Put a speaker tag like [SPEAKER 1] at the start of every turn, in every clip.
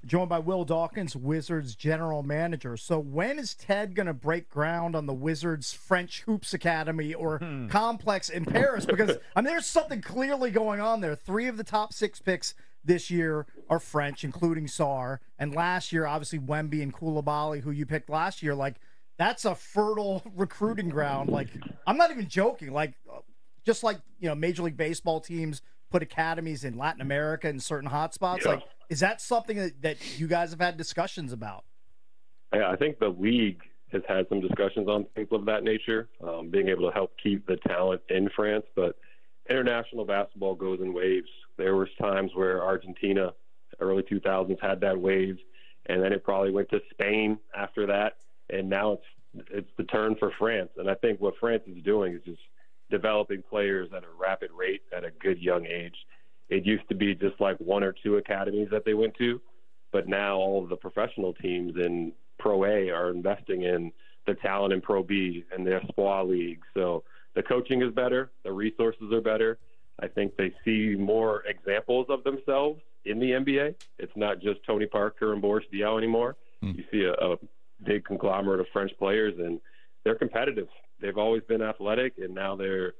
[SPEAKER 1] Joined by Will Dawkins, Wizards general manager. So when is Ted going to break ground on the Wizards French Hoops Academy or complex in Paris? Because there's something clearly going on there. 3 of the top 6 picks this year are French, including Sarr. And last year, obviously, Wemby and Coulibaly, who you picked last year, like, that's a fertile recruiting ground. Like, I'm not even joking. Like, just like, Major League Baseball teams put academies in Latin America in certain hotspots.
[SPEAKER 2] Yeah.
[SPEAKER 1] Like, is that something that you guys have had discussions about?
[SPEAKER 2] Yeah, I think the league has had some discussions on things of that nature, being able to help keep the talent in France. But international basketball goes in waves. There was times where Argentina, early 2000s, had that wave, and then it probably went to Spain after that, and now it's the turn for France. And I think what France is doing is just developing players at a rapid rate at a good young age. It used to be just like 1 or 2 academies that they went to, but now all of the professional teams in Pro A are investing in the talent in Pro B and the Espoir League. So the coaching is better, the resources are better. I think they see more examples of themselves in the NBA. It's not just Tony Parker and Boris Diaw anymore. You see a big conglomerate of French players, and they're competitive. They've always been athletic, and now they're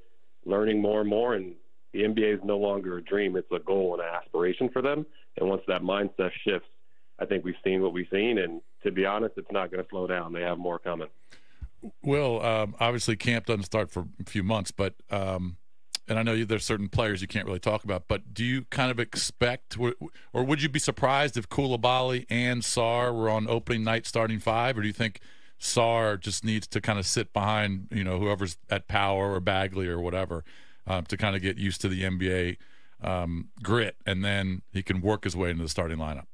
[SPEAKER 2] learning more and more, and the NBA is no longer a dream. It's a goal and an aspiration for them. And once that mindset shifts, I think we've seen what we've seen. And to be honest, it's not going to slow down. They have more coming.
[SPEAKER 3] Will, obviously camp doesn't start for a few months, but and I know there's certain players you can't really talk about, but do you kind of expect, or would you be surprised if Coulibaly and Sarr were on opening night starting 5, or do you think Sarr just needs to kind of sit behind, whoever's at Power or Bagley or whatever, to kind of get used to the NBA grit, and then he can work his way into the starting lineup?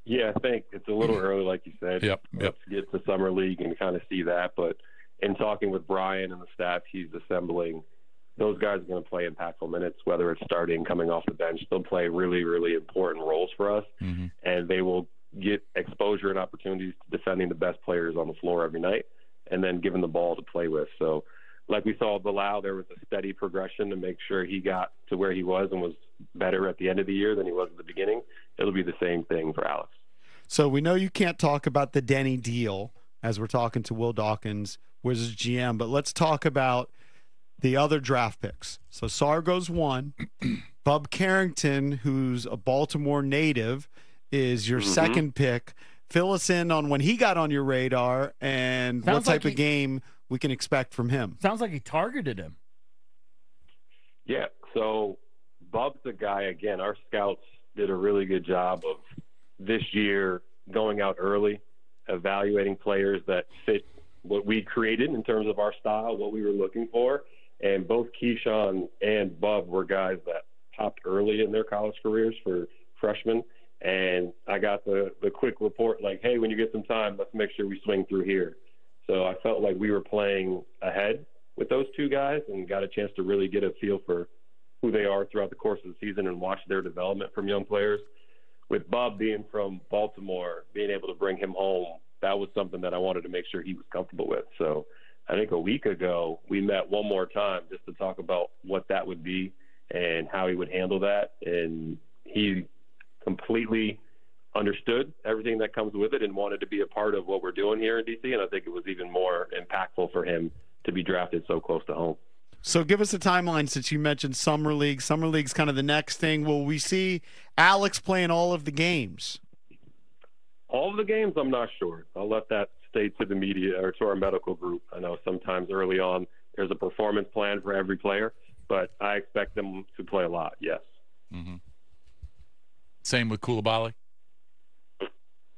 [SPEAKER 2] Yeah, I think it's a little early, like you said.
[SPEAKER 3] Yep.
[SPEAKER 2] Let's get to Summer League and kind of see that. But in talking with Brian and the staff he's assembling, those guys are going to play impactful minutes, whether it's starting, coming off the bench. They'll play really, really important roles for us, and they will get exposure and opportunities to defending the best players on the floor every night and then given the ball to play with. So like we saw with Bilal, there was a steady progression to make sure he got to where he was and was better at the end of the year than he was at the beginning. It'll be the same thing for Alex.
[SPEAKER 4] So we know you can't talk about the Denny deal as we're talking to Will Dawkins, Wizards GM, but let's talk about the other draft picks. So Sarr goes 1. Bub Carrington, who's a Baltimore native, is your second pick. Fill us in on when he got on your radar and what type of game we can expect from him.
[SPEAKER 5] Sounds like he targeted him.
[SPEAKER 2] Yeah, so Bub's the guy, again, our scouts did a really good job of this year going out early, evaluating players that fit what we created in terms of our style, what we were looking for. And both Keyshawn and Bub were guys that popped early in their college careers for freshmen. And I got the quick report like, hey, when you get some time, let's make sure we swing through here. So I felt like we were playing ahead with those 2 guys and got a chance to really get a feel for who they are throughout the course of the season and watch their development from young players. With Bub being from Baltimore, being able to bring him home, that was something that I wanted to make sure he was comfortable with. So I think a week ago we met one more time just to talk about what that would be and how he would handle that. And he completely understood everything that comes with it and wanted to be a part of what we're doing here in D.C. And I think it was even more impactful for him to be drafted so close to home.
[SPEAKER 4] So give us a timeline since you mentioned Summer League. Summer League's kind of the next thing. Will we see Alex playing all of the games?
[SPEAKER 2] All of the games, I'm not sure. I'll let that stay to the media or to our medical group. I know sometimes early on there's a performance plan for every player, but I expect them to play a lot, yes.
[SPEAKER 3] Same with Coulibaly?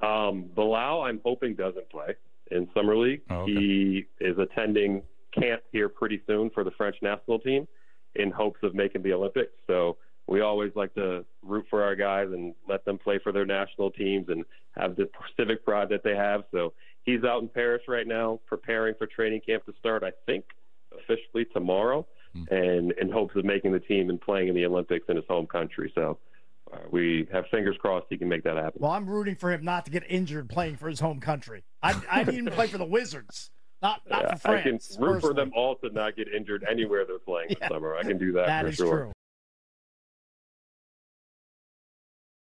[SPEAKER 2] Bilal, I'm hoping, doesn't play in Summer League.
[SPEAKER 3] Oh, okay.
[SPEAKER 2] He is attending camp here pretty soon for the French national team in hopes of making the Olympics. So we always like to root for our guys and let them play for their national teams and have the civic pride that they have. So he's out in Paris right now preparing for training camp to start, I think, officially tomorrow, and in hopes of making the team and playing in the Olympics in his home country. So we have fingers crossed he can make that happen.
[SPEAKER 1] Well, I'm rooting for him not to get injured playing for his home country. I need him to play for the Wizards, not for France.
[SPEAKER 2] I can root for them all to not get injured anywhere they're playing this summer. I can do that for sure.
[SPEAKER 1] That is true.